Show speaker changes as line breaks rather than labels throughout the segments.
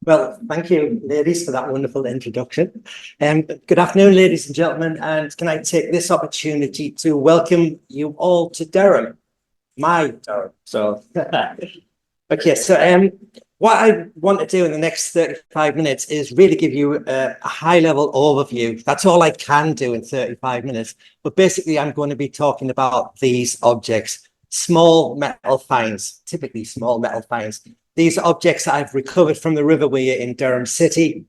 Well, thank you, ladies, for that wonderful introduction. Good afternoon, ladies and gentlemen, and can I take this opportunity to welcome you all to Durham, my Durham. What I want to do in the next 35 minutes is really give you a high-level overview. That's all I can do in 35 minutes. But basically, I'm going to be talking about these objects, small metal finds, typically small metal finds. These objects that I've recovered from the river weir in Durham City.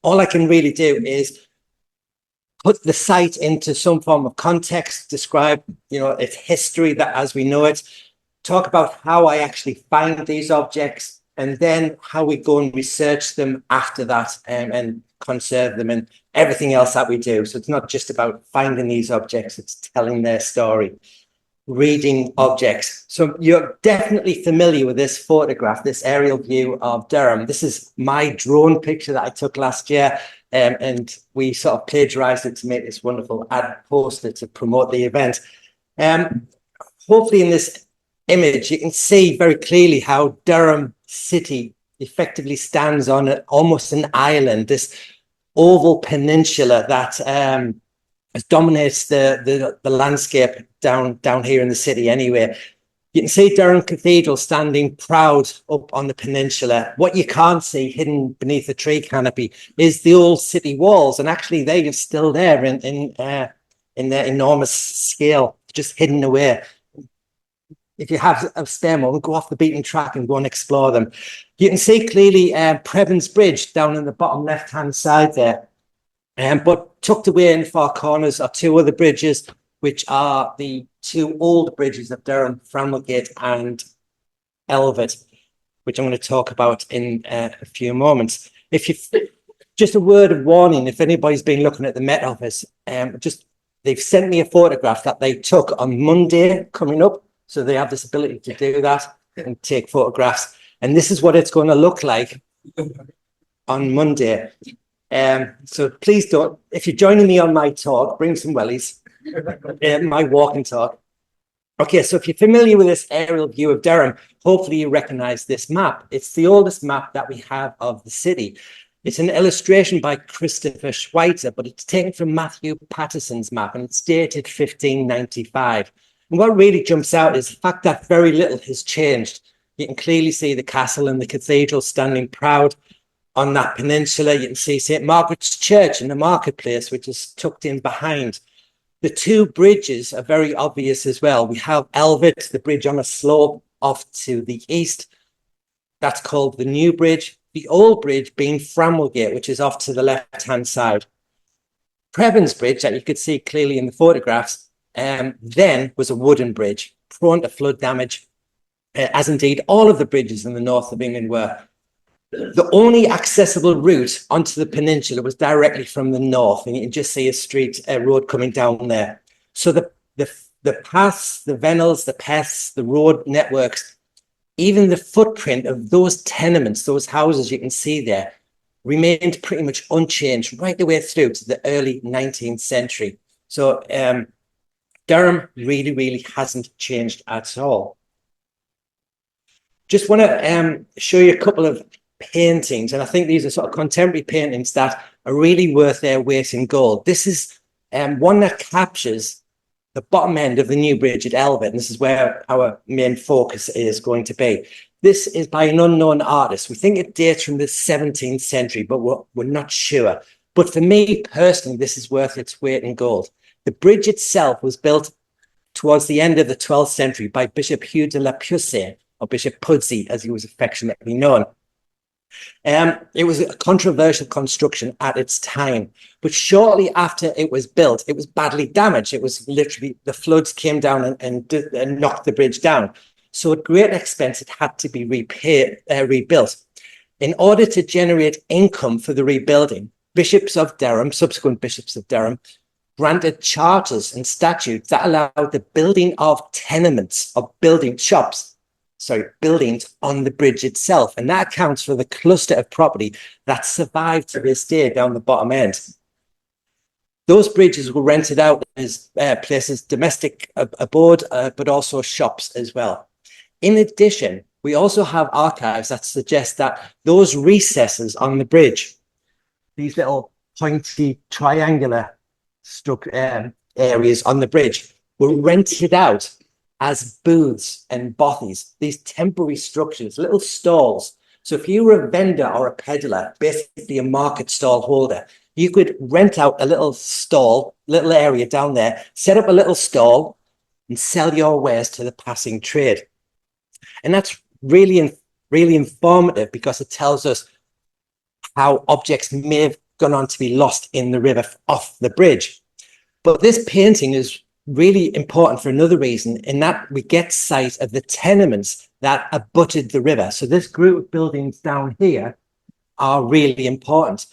All I can really do is put the site into some form of context, describe, its history that as we know it, talk about how I actually find these objects, and then how we go and research them after that, and conserve them and everything else that we do. So it's not just about finding these objects, it's telling their story. Reading objects. So you're definitely familiar with this photograph, this aerial view of Durham. This is my drone picture that I took last year, and we sort of plagiarized it to make this wonderful ad poster to promote the event. Hopefully in this image, you can see very clearly how Durham City effectively stands on almost an island, this oval peninsula that dominates the landscape down here in the city anyway. You can see Durham Cathedral standing proud up on the peninsula. What you can't see hidden beneath the tree canopy is the old city walls, and actually they are still there in their enormous scale, just hidden away. If you have a spare moment, go off the beaten track and go and explore them. You can see clearly Prebend's Bridge down in the bottom left-hand side there. But tucked away in the far corners are two other bridges, which are the two old bridges of Durham, Framwellgate and Elvet, which I'm going to talk about in a few moments. Just a word of warning, if anybody's been looking at the Met Office, they've sent me a photograph that they took on Monday coming up. So they have this ability to do that and take photographs. And this is what it's going to look like on Monday. So please don't, if you're joining me on my talk, bring some wellies, my walking talk. Okay, so if you're familiar with this aerial view of Durham, hopefully you recognize this map. It's the oldest map that we have of the city. It's an illustration by Christopher Schweitzer, but it's taken from Matthew Patterson's map, and it's dated 1595. And what really jumps out is the fact that very little has changed. You can clearly see the castle and the cathedral standing proud on that peninsula. You can see St. Margaret's Church in the marketplace, which is tucked in behind. The two bridges are very obvious as well. We have Elvet, the bridge on a slope off to the east. That's called the New Bridge. The old bridge being Framwellgate, which is off to the left-hand side. Prebend's Bridge, that you could see clearly in the photographs, then was a wooden bridge, prone to flood damage, as indeed all of the bridges in the north of England were. The only accessible route onto the peninsula was directly from the north, and you can just see a road coming down there. So the paths, the vennels, the paths, the road networks, even the footprint of those tenements, those houses you can see there, remained pretty much unchanged right the way through to the early 19th century. So Durham really, really hasn't changed at all. Just want to show you a couple of paintings, and I think these are sort of contemporary paintings that are really worth their weight in gold. This is one that captures the bottom end of the new bridge at Elvet, and this is where our main focus is going to be. This is by an unknown artist. We think it dates from the 17th century, but we're not sure. But for me personally, this is worth its weight in gold. The bridge itself was built towards the end of the 12th century by Bishop Hugh de la Pucé, or Bishop Pudsey, as he was affectionately known. It was a controversial construction at its time, but shortly after it was built, it was badly damaged. It was literally, the floods came down and knocked the bridge down. So at great expense, it had to be rebuilt. In order to generate income for the rebuilding, bishops of Durham, subsequent bishops of Durham, granted charters and statutes that allowed the building of tenements, of buildings on the bridge itself. And that accounts for the cluster of property that survived to this day down the bottom end. Those bridges were rented out as places, domestic abode, but also shops as well. In addition, We also have archives that suggest that those recesses on the bridge, these little pointy triangular areas on the bridge, were rented out as booths and bothies, these temporary structures, little stalls. So if you were a vendor or a peddler, basically a market stall holder, you could rent out a little stall, little area down there, set up a little stall and sell your wares to the passing trade. And that's really, really informative because it tells us how objects may have gone on to be lost in the river off the bridge. But this painting is really important for another reason, in that we get sight of the tenements that abutted the river. So this group of buildings down here are really important.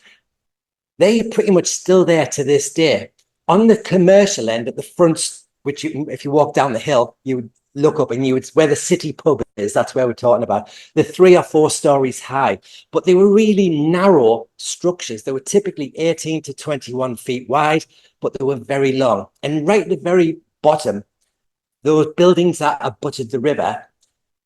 They're pretty much still there to this day. On the commercial end at the front, which if you walk down the hill, you would look up and you would, where the city pub is, that's where we're talking about. They're 3 or 4 stories high, but they were really narrow structures. They were typically 18 to 21 feet wide, but they were very long. And right at the very bottom, those buildings that abutted the river,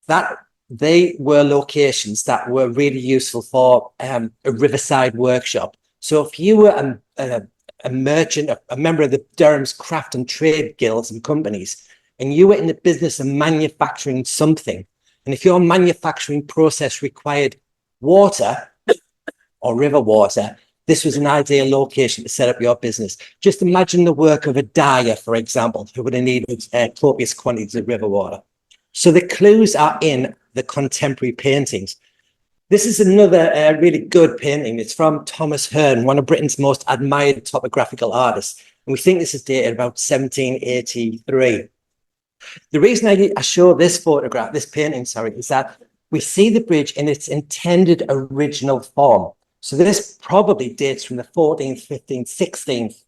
that they were locations that were really useful for a riverside workshop. So if you were a merchant, a member of the Durham's craft and trade guilds and companies, and you were in the business of manufacturing something, and if your manufacturing process required water or river water, this was an ideal location to set up your business. Just imagine the work of a dyer, for example, who would have needed copious quantities of river water. So the clues are in the contemporary paintings. This is another really good painting. It's from Thomas Hearn, one of Britain's most admired topographical artists. And we think this is dated about 1783. The reason I show this photograph, this painting, sorry, is that we see the bridge in its intended original form. So this probably dates from the 14th, 15th, 16th.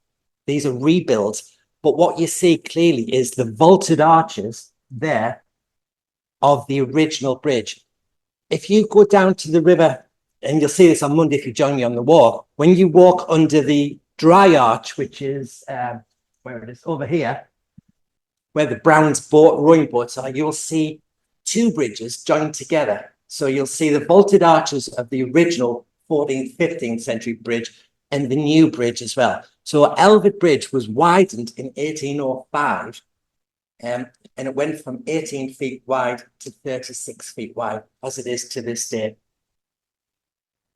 These are rebuilds. But what you see clearly is the vaulted arches there of the original bridge. If you go down to the river, and you'll see this on Monday if you join me on the walk, when you walk under the dry arch, which is where it is over here, where the Browns rowing boats are, you'll see 2 bridges joined together. So you'll see the vaulted arches of the original 14th, 15th century bridge and the new bridge as well. So Elvet Bridge was widened in 1805, and it went from 18 feet wide to 36 feet wide, as it is to this day.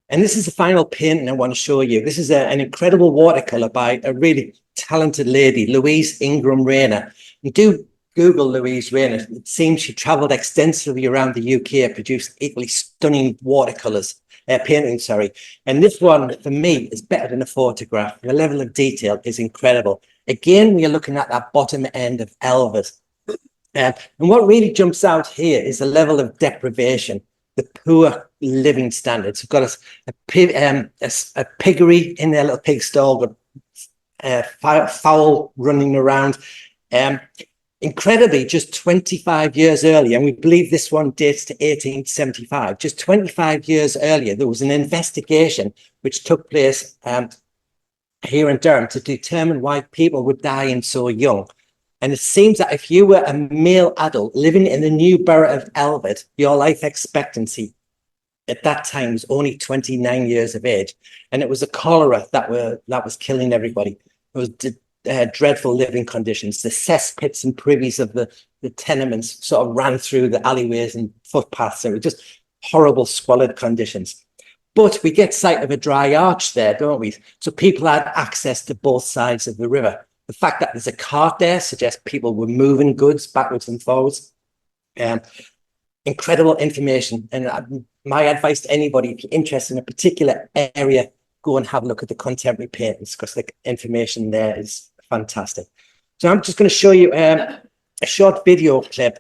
And this is the final painting I want to show you. This is an incredible watercolor by a really talented lady, Louise Ingram Rayner. You do Google Louise Rayner. It seems she traveled extensively around the UK, produced equally stunning watercolors, paintings, sorry. And this one, for me, is better than a photograph. The level of detail is incredible. Again, we are looking at that bottom end of Elvet. And what really jumps out here is the level of deprivation, the poor living standards. We've got a piggery in their little pig stall with fowl running around. Incredibly, just 25 years earlier, and we believe this one dates to 1875, just 25 years earlier, there was an investigation which took place here in Durham to determine why people would die in so young. And it seems that if you were a male adult living in the new borough of Elvet, your life expectancy at that time was only 29 years of age. And it was the cholera that was killing everybody. It was dreadful living conditions. The cesspits and privies of the tenements sort of ran through the alleyways and footpaths. They were just horrible, squalid conditions. But we get sight of a dry arch there, don't we? So people had access to both sides of the river. The fact that there's a cart there suggests people were moving goods backwards and forwards. Incredible information. And my advice to anybody, if you're interested in a particular area, go and have a look at the contemporary paintings, because the information there is fantastic. So I'm just going to show you a short video clip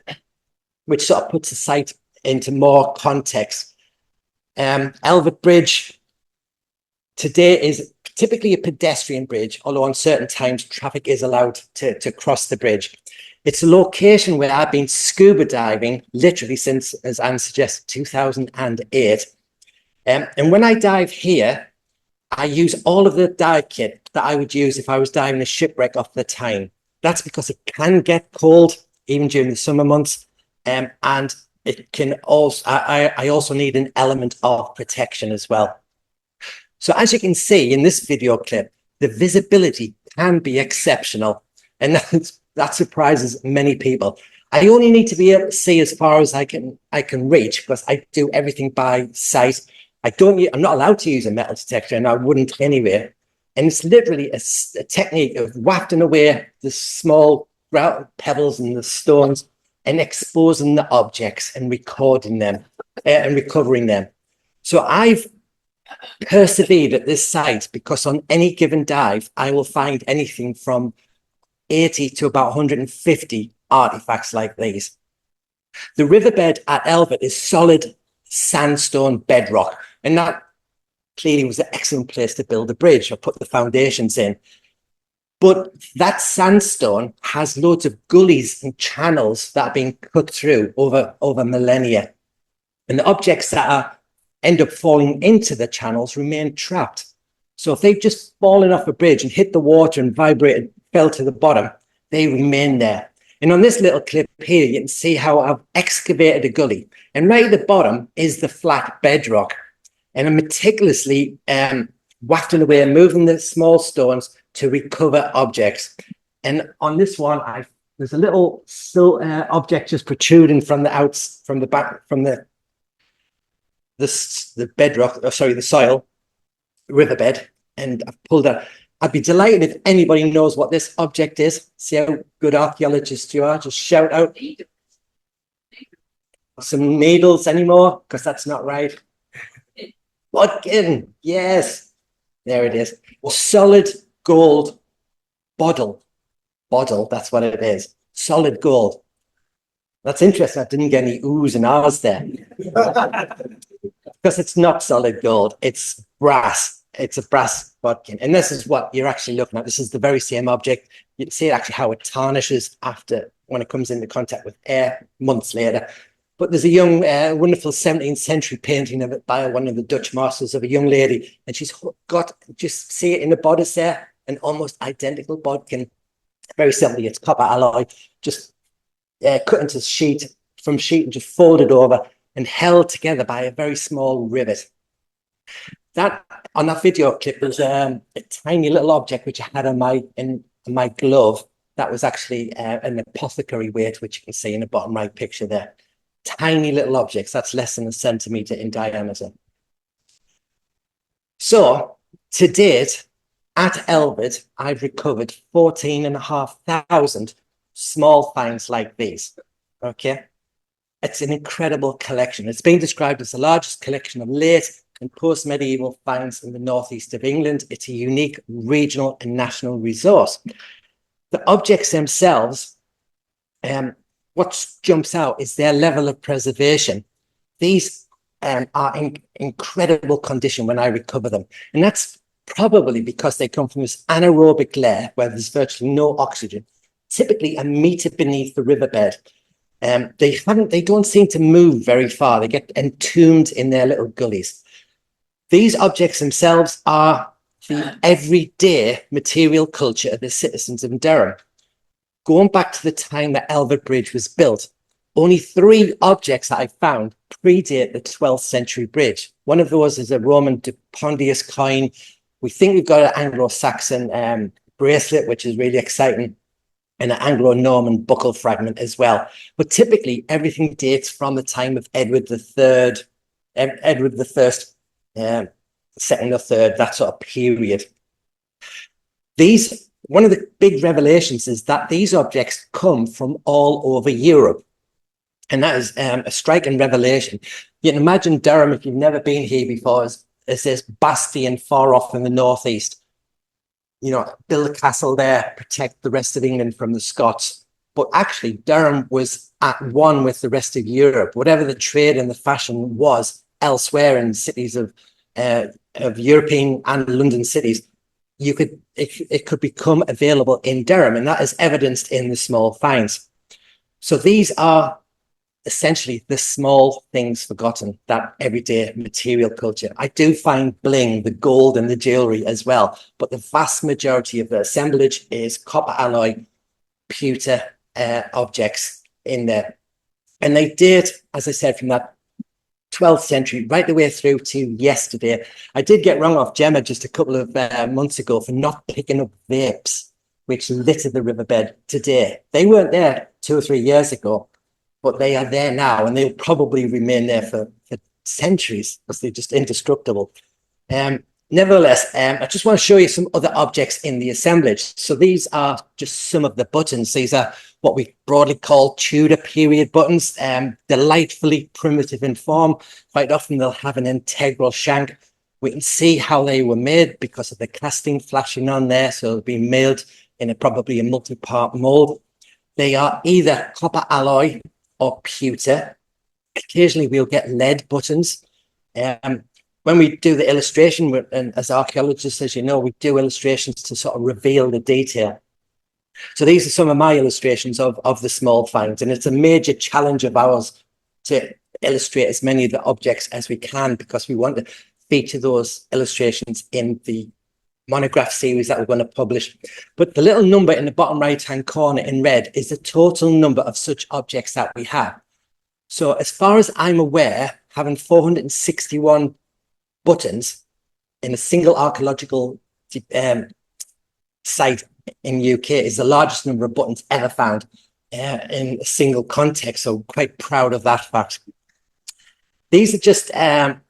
which sort of puts the site into more context. Elvet Bridge today is typically a pedestrian bridge, although on certain times traffic is allowed to cross the bridge. It's a location where I've been scuba diving literally since, as Anne suggested, 2008. And when I dive here, I use all of the dive kit that I would use if I was diving a shipwreck off the Tyne. That's because it can get cold even during the summer months. And it can also, I also need an element of protection as well. So as you can see in this video clip, the visibility can be exceptional, and that surprises many people. I only need to be able to see as far as I can reach, because I do everything by sight. I'm not allowed to use a metal detector, and I wouldn't anyway. And it's literally a technique of wafting away the small pebbles and the stones and exposing the objects and recording them and recovering them. So I've persevered at this site because on any given dive, I will find anything from 80 to about 150 artifacts like these. The riverbed at Elvet is solid sandstone bedrock, and that clearly was an excellent place to build a bridge or put the foundations in. But that sandstone has loads of gullies and channels that are being cut through over millennia. And the objects that end up falling into the channels remain trapped. So if they've just fallen off a bridge and hit the water and vibrated, fell to the bottom, they remain there. And on this little clip here, you can see how I've excavated a gully. And right at the bottom is the flat bedrock. And I'm meticulously wafting away and moving the small stones to recover objects. And on this one, there's a little object just protruding from the bedrock, the soil, riverbed, and I've pulled that. I'd be delighted if anybody knows what this object is. See how good archaeologists you are. Just shout out. Some needles anymore? Because that's not right. Bodkin, yes. There it is. Solid gold bottle. That's what it is. Solid gold. That's interesting. I didn't get any oohs and ahs there. Because it's not solid gold. It's brass. It's a brass bodkin. And this is what you're actually looking at. This is the very same object. You can see actually how it tarnishes when it comes into contact with air months later. But there's a young, wonderful 17th century painting of it by one of the Dutch masters of a young lady. And she's got, just see it in the bodice there, an almost identical bodkin. Very simply, it's copper alloy, just cut into sheet and just folded over and held together by a very small rivet. That on that video clip was a tiny little object which I had on my glove. That was actually an apothecary weight, which you can see in the bottom right picture there. Tiny little objects, that's less than a centimeter in diameter. So to date, at Elvet, I've recovered 14,500 small finds like these. Okay, it's an incredible collection. It's been described as the largest collection of late and post-medieval finds in the northeast of England. It's a unique regional and national resource. The objects themselves, what jumps out is their level of preservation. These are in incredible condition when I recover them. And that's probably because they come from this anaerobic layer where there's virtually no oxygen, typically a meter beneath the riverbed. They don't seem to move very far. They get entombed in their little gullies. These objects themselves are the everyday material culture of the citizens of Durham. Going back to the time that Elvet Bridge was built, only 3 objects that I found predate the 12th century bridge. One of those is a Roman Pontius coin. We think we've got an Anglo-Saxon bracelet, which is really exciting, and an Anglo-Norman buckle fragment as well. But typically, everything dates from the time of Edward III, Edward I, second or third, that sort of period. One of the big revelations is that these objects come from all over Europe. And that is a striking revelation. You can imagine Durham, if you've never been here before, as this bastion far off in the northeast. You know, build a castle there, protect the rest of England from the Scots. But actually, Durham was at one with the rest of Europe. Whatever the trade and the fashion was elsewhere in cities of European and London cities, it could become available in Durham, and that is evidenced in the small finds. So these are essentially the small things forgotten, that everyday material culture. I do find bling, the gold and the jewelry as well, but the vast majority of the assemblage is copper alloy, pewter objects in there. And they date, as I said, from that 12th century right the way through to yesterday. I did get wrong off Gemma just a couple of months ago for not picking up vapes, which litter the riverbed today. They weren't there 2 or 3 years ago, but they are there now, and they'll probably remain there for centuries because they're just indestructible. Nevertheless, I just want to show you some other objects in the assemblage. So these are just some of the buttons. These are what we broadly call Tudor period buttons, delightfully primitive in form. Quite often they'll have an integral shank. We can see how they were made because of the casting flashing on there. So they'll be milled in probably a multi-part mold. They are either copper alloy or pewter. Occasionally we'll get lead buttons. When we do the illustration, and as archaeologists, as you know, we do illustrations to sort of reveal the detail. So these are some of my illustrations of the small finds, and it's a major challenge of ours to illustrate as many of the objects as we can, because we want to feature those illustrations in the monograph series that we're going to publish. But the little number in the bottom right-hand corner in red is the total number of such objects that we have. So as far as I'm aware, having 461 buttons in a single archaeological site in UK is the largest number of buttons ever found in a single context. So quite proud of that fact. These are just a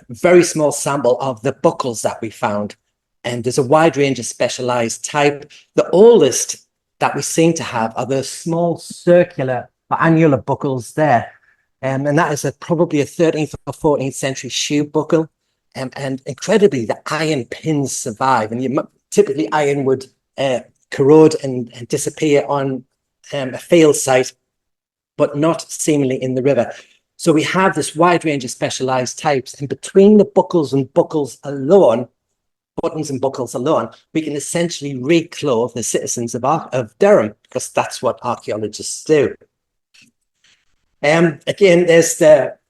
very small sample of the buckles that we found. And there's a wide range of specialized type. The oldest that we seem to have are the small circular or annular buckles there. And that is probably a 13th or 14th century shoe buckle. And incredibly, the iron pins survive. And typically iron would corrode and disappear on a field site, but not seemingly in the river. So we have this wide range of specialized types. And between the buckles and buckles alone, buttons and buckles alone, we can essentially reclothe the citizens of Durham, because that's what archaeologists do. Again, there's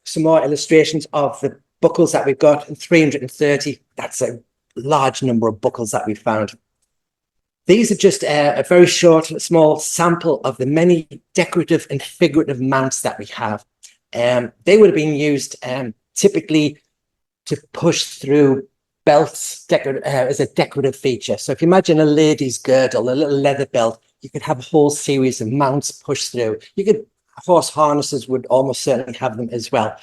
some more illustrations of the buckles that we've got, 330. That's a large number of buckles that we found. These are just a very short, small sample of the many decorative and figurative mounts that we have. They would have been used typically to push through belts as a decorative feature. So if you imagine a lady's girdle, a little leather belt, you could have a whole series of mounts pushed through. Horse harnesses would almost certainly have them as well.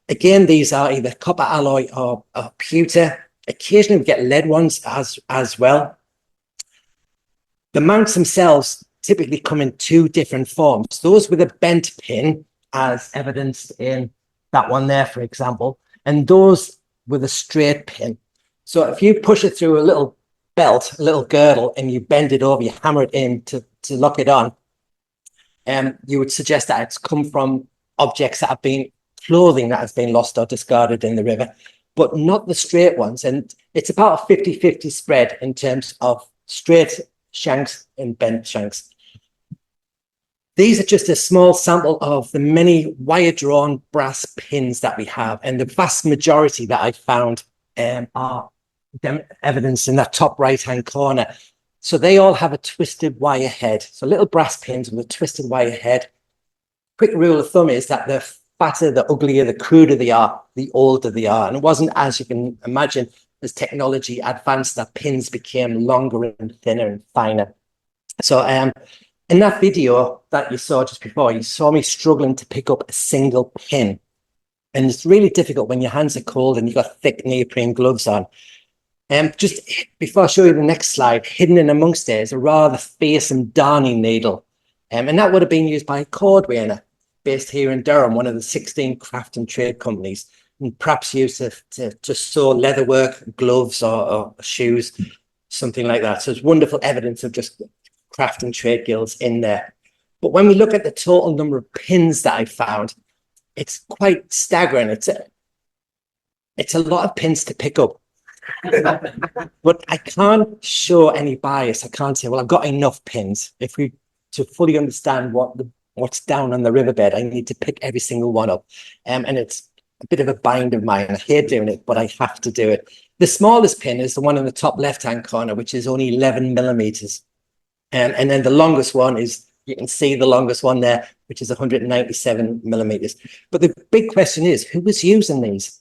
Again, these are either copper alloy or pewter. Occasionally we get lead ones as well. The mounts themselves typically come in 2 different forms. Those with a bent pin, as evidenced in that one there, for example, and those with a straight pin. So if you push it through a little belt, a little girdle, and you bend it over, you hammer it in to lock it on, you would suggest that it's come from objects that have been clothing that has been lost or discarded in the river, but not the straight ones. And it's about a 50-50 spread in terms of straight shanks and bent shanks. These are just a small sample of the many wire-drawn brass pins that we have, and the vast majority that I found are evidenced in that top right-hand corner. So they all have a twisted wire head. So little brass pins with a twisted wire head. Quick rule of thumb is that the fatter, the uglier, the cruder they are, the older they are. And it wasn't, as you can imagine, as technology advanced, that pins became longer and thinner and finer. So in that video that you saw just before, you saw me struggling to pick up a single pin. And it's really difficult when your hands are cold and you've got thick neoprene gloves on. Just before I show you the next slide, hidden in amongst there is a rather fearsome darning needle. And that would have been used by a cordwainer based here in Durham, one of the 16 craft and trade companies, and perhaps used to sew leatherwork, gloves or shoes, something like that. So it's wonderful evidence of just craft and trade guilds in there. But when we look at the total number of pins that I found, it's quite staggering. It's a lot of pins to pick up. But I can't show any bias. I can't say, well, I've got enough pins. To fully understand what's down on the riverbed, I need to pick every single one up. And it's a bit of a bind of mine. I hate doing it, but I have to do it. The smallest pin is the one in the top left-hand corner, which is only 11 millimeters. And then the longest one is, you can see the longest one there, which is 197 millimeters. But the big question is, who was using these?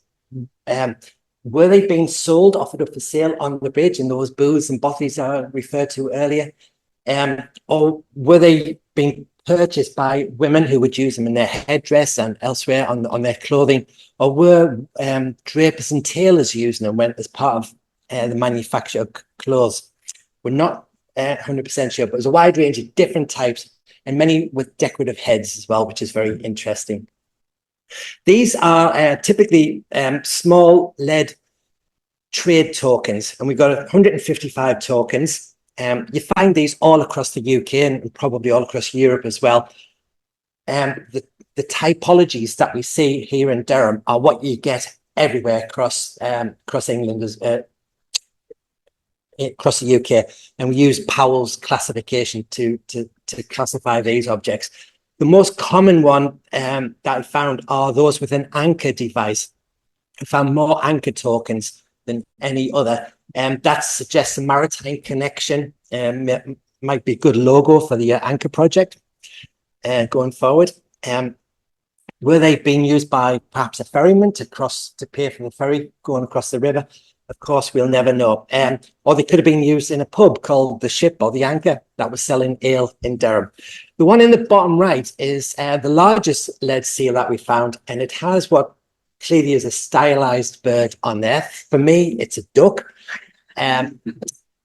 Were they being sold, offered up for sale on the bridge in those booths and bothies I referred to earlier? Or were they being purchased by women who would use them in their headdress and elsewhere on their clothing? Or were drapers and tailors using them as part of the manufacture of clothes? We're not 100% sure, but there's a wide range of different types and many with decorative heads as well, which is very interesting. These are typically small lead trade tokens, and we've got 155 tokens. You find these all across the UK and probably all across Europe as well. The typologies that we see here in Durham are what you get everywhere across England, across the UK, and we use Powell's classification to classify these objects. The most common one that I found are those with an anchor device. I found more anchor tokens than any other. That suggests a maritime connection. Might be a good logo for the anchor project going forward. Were they being used by perhaps a ferryman to pay for the ferry going across the river? Of course, we'll never know. Or they could have been used in a pub called the Ship or the Anchor that was selling ale in Durham. The one in the bottom right is the largest lead seal that we found, and it has what clearly is a stylized bird on there. For me, it's a duck.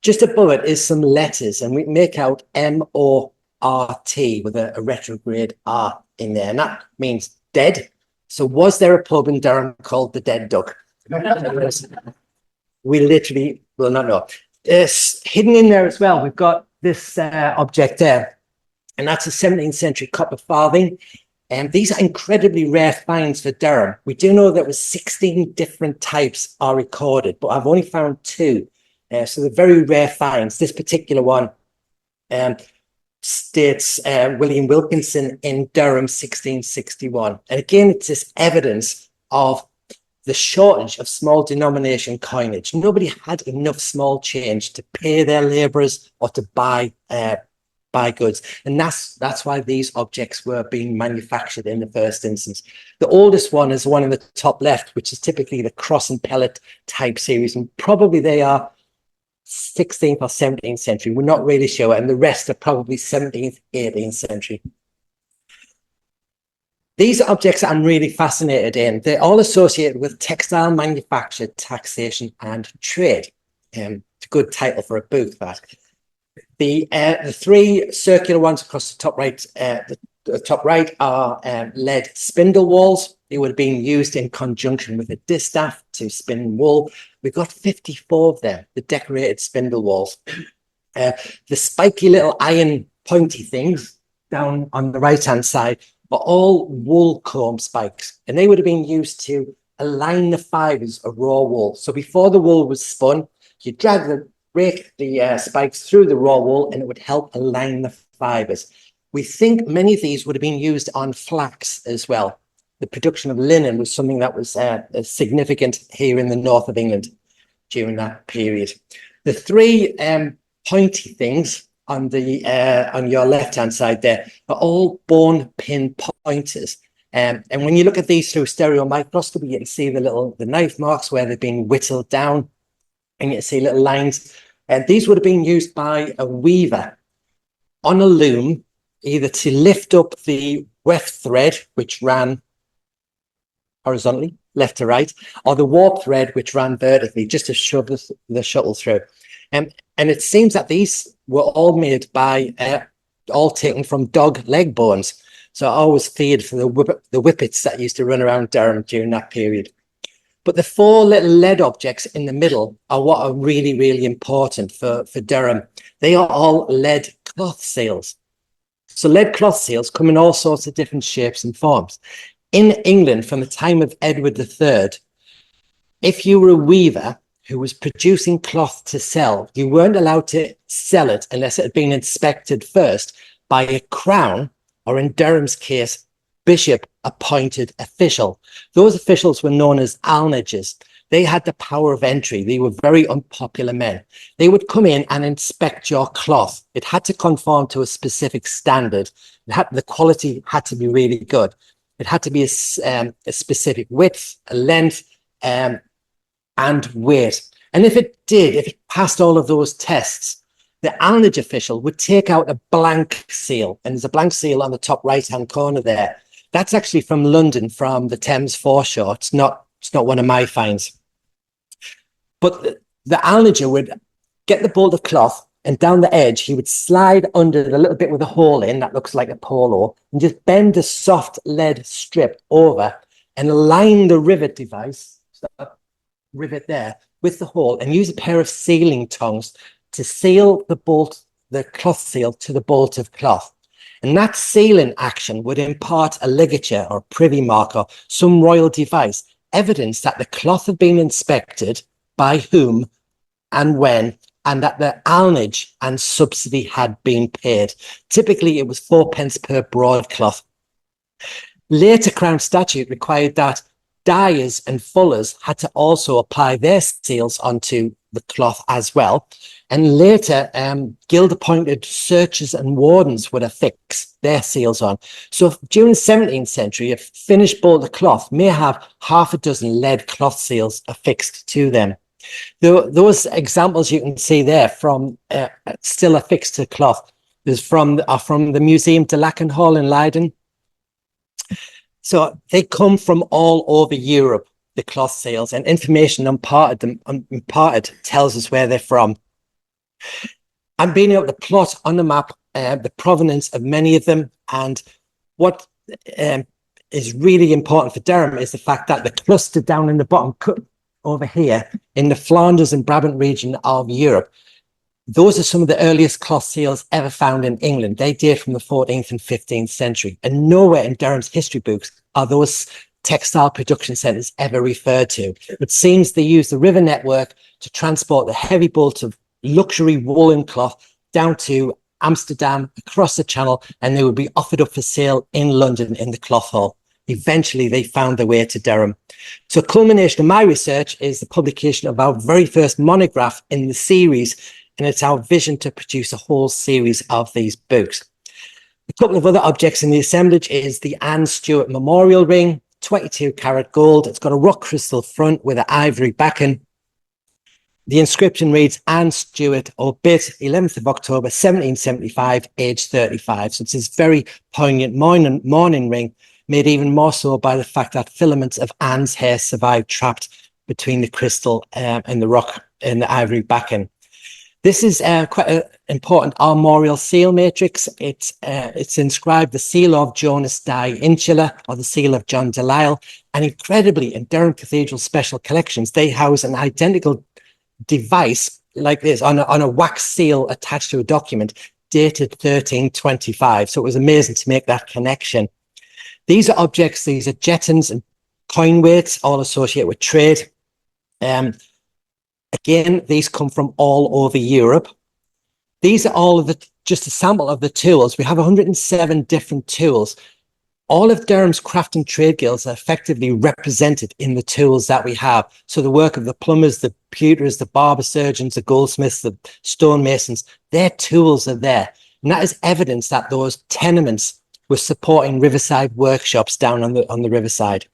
Just above it is some letters, and we make out M-O-R-T with a retrograde R in there, and that means dead. So was there a pub in Durham called the Dead Duck? We literally will not know. Hidden in there as well, we've got this object there, and that's a 17th century copper farthing. And these are incredibly rare finds for Durham. We do know that 16 different types are recorded, but I've only found 2. So they're very rare finds. This particular one states William Wilkinson in Durham, 1661. And again, it's this evidence of the shortage of small denomination coinage. Nobody had enough small change to pay their labourers or to buy goods, and that's why these objects were being manufactured in the first instance. The oldest one is the one in the top left, which is typically the cross and pellet type series, and probably they are 16th or 17th century. We're not really sure, and the rest are probably 17th, 18th century. These are objects that I'm really fascinated in. They're all associated with textile manufacture, taxation, and trade. It's a good title for a book, that. The 3 circular ones across the top right, are lead spindle walls. They would have been used in conjunction with a distaff to spin wool. We've got 54 of them, the decorated spindle walls. The spiky little iron pointy things down on the right-hand side are all wool comb spikes, and they would have been used to align the fibers of raw wool. So before the wool was spun, you rake the spikes through the raw wool, and it would help align the fibers. We think many of these would have been used on flax as well. The production of linen was something that was significant here in the north of England during that period. The 3 pointy things on your left-hand side there are all bone pin pointers. And when you look at these through stereo microscopy, you can see the knife marks where they've been whittled down, and you can see little lines. And these would have been used by a weaver on a loom, either to lift up the weft thread, which ran horizontally, left to right, or the warp thread, which ran vertically, just to shove the shuttle through. And it seems that these were all made by, all taken from dog leg bones. So I always feared for the whippets that used to run around Durham during that period. But the 4 little lead objects in the middle are what are really, really important for Durham. They are all lead cloth seals. So lead cloth seals come in all sorts of different shapes and forms. In England, from the time of Edward III, if you were a weaver who was producing cloth to sell, you weren't allowed to sell it unless it had been inspected first by a crown, or in Durham's case, bishop appointed official. Those officials were known as alnagers. They had the power of entry. They were very unpopular men. They would come in and inspect your cloth. It had to conform to a specific standard. The quality had to be really good. It had to be a specific width, a length, and weight. And if it passed all of those tests, the alnage official would take out a blank seal, and there's a blank seal on the top right-hand corner there. That's actually from London, from the Thames foreshore. It's not one of my finds. But the alnager would get the bolt of cloth, and down the edge, he would slide under the little bit with a hole in that looks like a polo, and just bend the soft lead strip over and align the rivet device, so that rivet there, with the hole, and use a pair of sealing tongs to seal the bolt, the cloth seal, to the bolt of cloth. And that sealing action would impart a ligature or privy mark or some royal device, evidence that the cloth had been inspected, by whom and when, and that the alnage and subsidy had been paid. Typically, it was 4p per broadcloth. Later Crown statute required that dyers and fullers had to also apply their seals onto the cloth as well. And later, guild-appointed searchers and wardens would affix their seals on. So during the 17th century, a finished bolt of cloth may have half a dozen lead cloth seals affixed to them. Those examples you can see there from still affixed to cloth is from the Museum de Lakenhall in Leiden. So they come from all over Europe, the cloth seals, and information imparted tells us where they're from. I'm being able to plot on the map the provenance of many of them, and what is really important for Durham is the fact that the cluster down in the bottom over here in the Flanders and Brabant region of Europe, those are some of the earliest cloth seals ever found in England. They date from the 14th and 15th century, and nowhere in Durham's history books are those textile production centres ever referred to. It seems they used the river network to transport the heavy bolts of luxury woolen cloth down to Amsterdam, across the Channel, and they would be offered up for sale in London in the cloth hall. Eventually, they found their way to Durham. So culmination of my research is the publication of our very first monograph in the series, and it's our vision to produce a whole series of these books. A couple of other objects in the assemblage is the Anne Stewart memorial ring, 22-carat gold. It's got a rock crystal front with an ivory backing. The inscription reads, Anne Stewart, obit 11th of October, 1775, age 35. So it's this very poignant mourning ring, made even more so by the fact that filaments of Anne's hair survived trapped between the crystal and the rock and the ivory backing. This is quite an important armorial seal matrix. It's inscribed the seal of Jonas die Insula, or the seal of John Delisle. And incredibly, in Durham Cathedral special collections, they house an identical device like this on a wax seal attached to a document dated 1325. So it was amazing to make that connection. These are objects, these are jettons and coin weights, all associated with trade. Again, these come from all over Europe. These are all of just a sample of the tools. We have 107 different tools. All of Durham's craft and trade guilds are effectively represented in the tools that we have. So the work of the plumbers, the pewters, the barber surgeons, the goldsmiths, the stonemasons, their tools are there. And that is evidence that those tenements were supporting riverside workshops down on the riverside.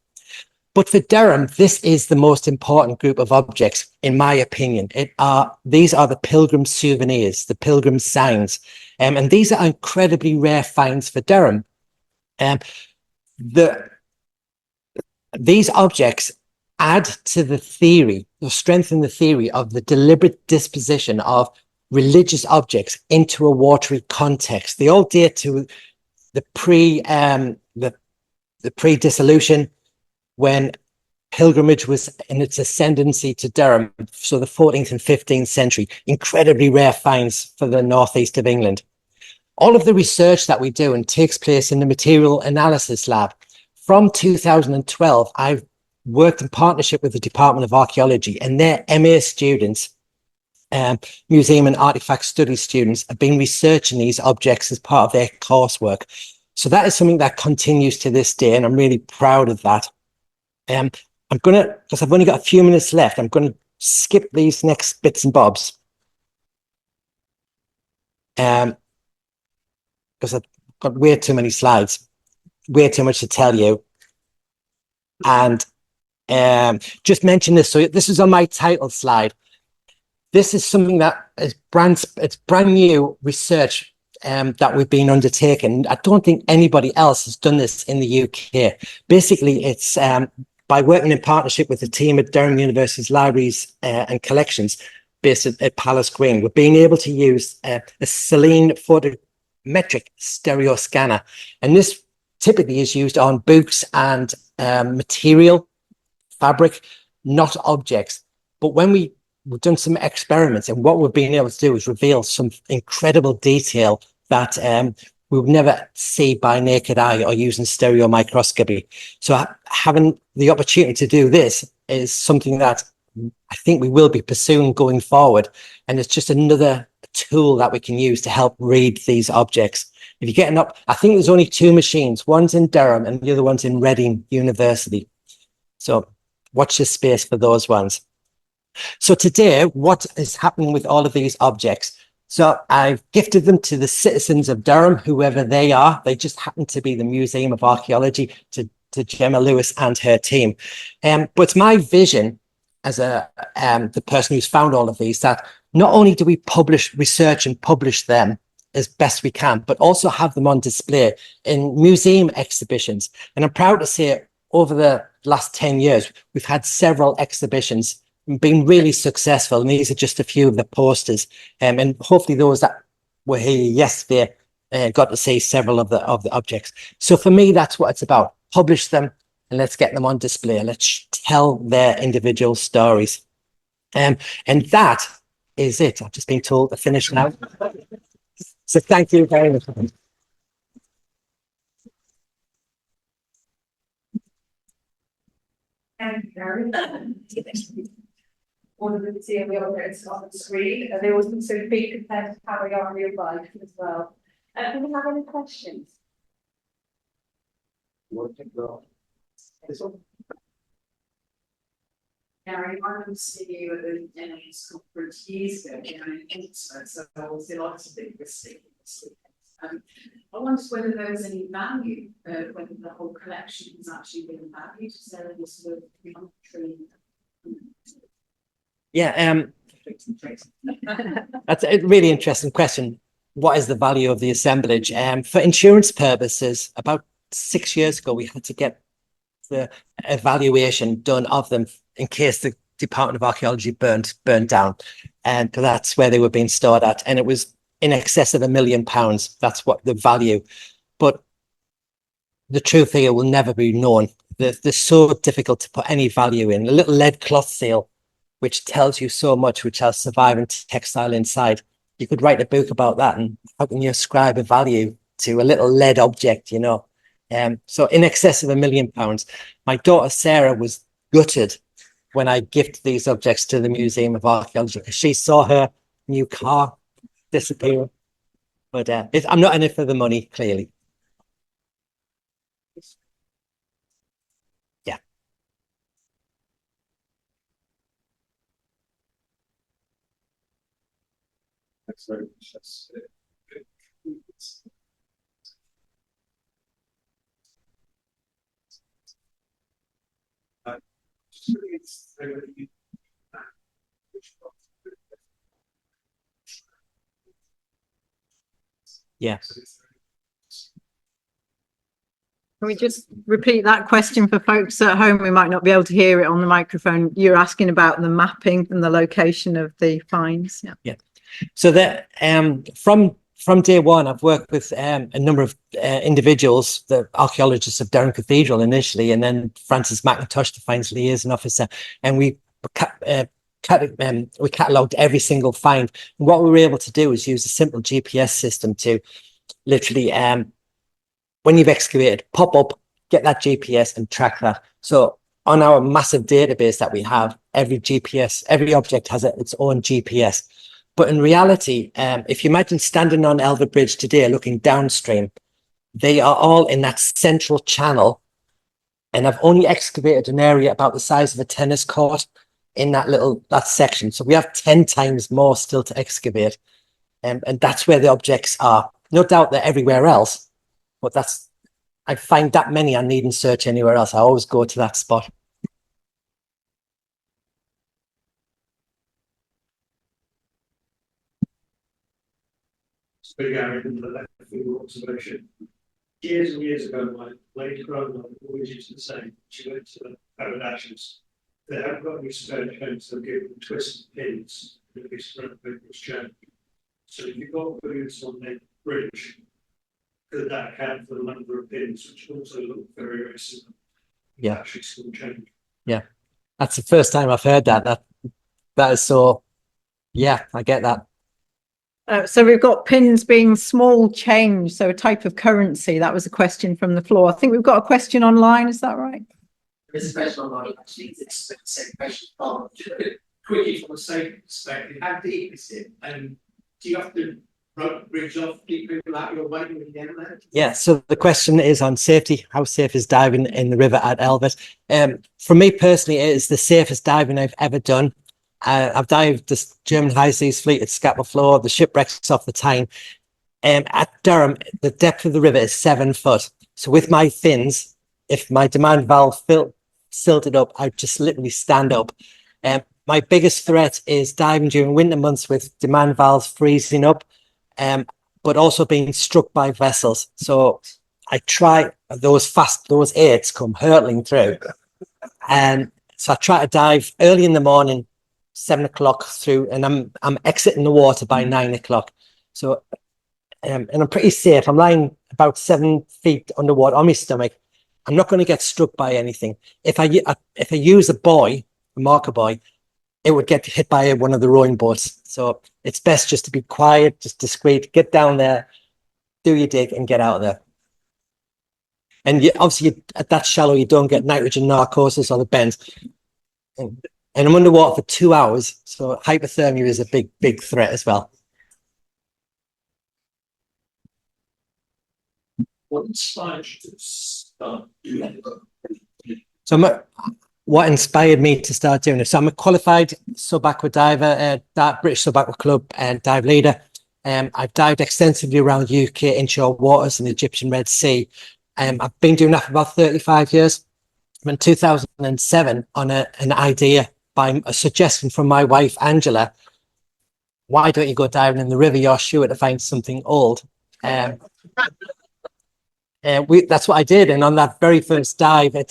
But for Durham, this is the most important group of objects, in my opinion. These are the pilgrim souvenirs, the pilgrim signs. And these are incredibly rare finds for Durham. These objects add to the theory, or strengthen the theory of the deliberate disposition of religious objects into a watery context. They all date to the pre-dissolution, when pilgrimage was in its ascendancy to Durham, so the 14th and 15th century, incredibly rare finds for the northeast of England. All of the research that we do and takes place in the material analysis lab. From 2012, I've worked in partnership with the Department of Archaeology, and their MA students, Museum and Artifact Studies students, have been researching these objects as part of their coursework. So that is something that continues to this day, and I'm really proud of that. I'm gonna, because I've only got a few minutes left, I'm gonna skip these next bits and bobs. Because I've got way too many slides, way too much to tell you. And just mention this. So this is on my title slide. This is something that is it's brand new research that we've been undertaking. I don't think anybody else has done this in the UK. Basically, it's by working in partnership with the team at Durham University's Libraries and Collections based at Palace Green. We're being able to use a Selene photometric stereo scanner. And this typically is used on books and material, fabric, not objects. But when we've done some experiments, and what we've been able to do is reveal some incredible detail that we would never see by naked eye or using stereo microscopy. So having the opportunity to do this is something that I think we will be pursuing going forward. And it's just another tool that we can use to help read these objects. If you're getting up, I think there's only 2 machines. One's in Durham and the other one's in Reading University. So watch this space for those ones. So today, what is happening with all of these objects? So I've gifted them to the citizens of Durham, whoever they are. They just happen to be the Museum of Archaeology, to Gemma Lewis and her team. But it's my vision as the person who's found all of these, that not only do we publish research and publish them as best we can, but also have them on display in museum exhibitions. And I'm proud to say over the last 10 years, we've had several exhibitions been really successful, and these are just a few of the posters, and hopefully those that were here yesterday got to see several of the objects. So for me, that's what it's about: publish them and let's get them on display. Let's tell their individual stories, and that is it. I've just been told to finish now. So thank you very much.
Thank you, Gary. One of the see the objects on the screen, and they always look so big compared to how they are in real life as well. Do we have any questions? Gary, I remember seeing you at the NHS conference years ago, in Oxford, so I was delighted that you were speaking this weekend. I wondered whether there was any value when the whole collection was actually being valued. Is there any sort of monetary?
Yeah, that's a really interesting question. What is the value of the assemblage? For insurance purposes, about 6 years ago, we had to get the evaluation done of them in case the Department of Archaeology burned down, and that's where they were being stored at, and it was in excess of £1 million. That's what the value. But the true figure will never be known. They're so difficult to put any value in. A little lead cloth seal, which tells you so much, which has surviving textile inside. You could write a book about that, and how can you ascribe a value to a little lead object, you know? So in excess of £1 million. My daughter Sarah was gutted when I gifted these objects to the Museum of Archaeology, because she saw her new car disappear. But I'm not in it for the money, clearly. Yeah.
Thanks very much. That's
Yeah.
Can we just repeat that question for folks at home who might not be able to hear it on the microphone? You're asking about the mapping and the location of the finds. Yeah.
Yeah. So that from day one, I've worked with a number of individuals, the archaeologists of Durham Cathedral initially, and then Francis McIntosh, the finds liaison officer, and we catalogued every single find. And what we were able to do is use a simple GPS system to literally, when you've excavated, pop up, get that GPS and track that. So on our massive database that we have, every object has its own GPS. But in reality, if you imagine standing on Elvet Bridge today looking downstream, they are all in that central channel And I've only excavated an area about the size of a tennis court in that section. So we have 10 times more still to excavate. And that's where the objects are. No doubt they're everywhere else, but I find that many I needn't search anywhere else. I always go to that spot.
So Gary, in the left field observation. Years and years ago, my lady grandmother always used to say, she went to the haberdashers, they haven't got any spare chains, they'll give them twisted pins, and it'll be spread people's chain. So if you've got boots on the bridge, could that account for the number of pins, which also look very, very similar?
Yeah.
Actually, still change.
Yeah. That's the first time I've heard that. That is so, yeah, I get that.
So we've got pins being small change, so a type of currency. That was a question from the floor. I think we've got a question online. Is that right?
There is a question online, actually. It's the same question. Quickly, from a safety perspective, how deep is it? And do you have to rope the bridge off, keep people out your way when you get there?
Yeah, so the question is on safety. How safe is diving in the river at Elvet? For me personally, it is the safest diving I've ever done. I've dived the German high seas fleet at Scapa Floor, the shipwrecks off the Tyne. At Durham, the depth of the river is 7 foot. So with my fins, if my demand valve silted up, I'd just literally stand up. My biggest threat is diving during winter months with demand valves freezing up, but also being struck by vessels. So I try those 8s come hurtling through. And so I try to dive early in the morning, 7 o'clock through, and I'm exiting the water by 9 o'clock. So, and I'm pretty safe. I'm lying about 7 feet underwater on my stomach. I'm not going to get struck by anything. If I use a marker buoy, it would get hit by one of the rowing boats. So it's best just to be quiet, just discreet, get down there, do your dig, and get out of there. And obviously, at that shallow, you don't get nitrogen narcosis or the bends. And I'm underwater for 2 hours, so hypothermia is a big threat as well.
What inspired you to start doing it?
So what inspired me to start doing it? So I'm a qualified sub-aqua diver, British Sub-Aqua Club and dive leader. I've dived extensively around UK inshore waters and the Egyptian Red Sea. I've been doing that for about 35 years. In 2007, on an idea by a suggestion from my wife, Angela, why don't you go diving in the river? You're sure to find something old. That's what I did. And on that very first dive, I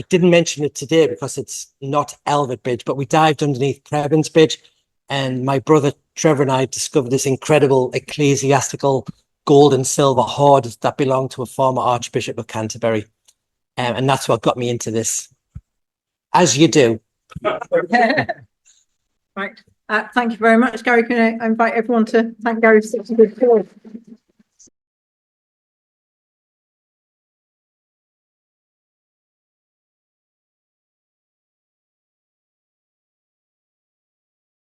didn't mention it today because it's not Elvet Bridge, but we dived underneath Prebins Bridge. And my brother Trevor and I discovered this incredible ecclesiastical gold and silver hoard that belonged to a former Archbishop of Canterbury. And that's what got me into this, as you do.
Right. Thank you very much, Gary. Can I invite everyone to thank Gary for such a good talk?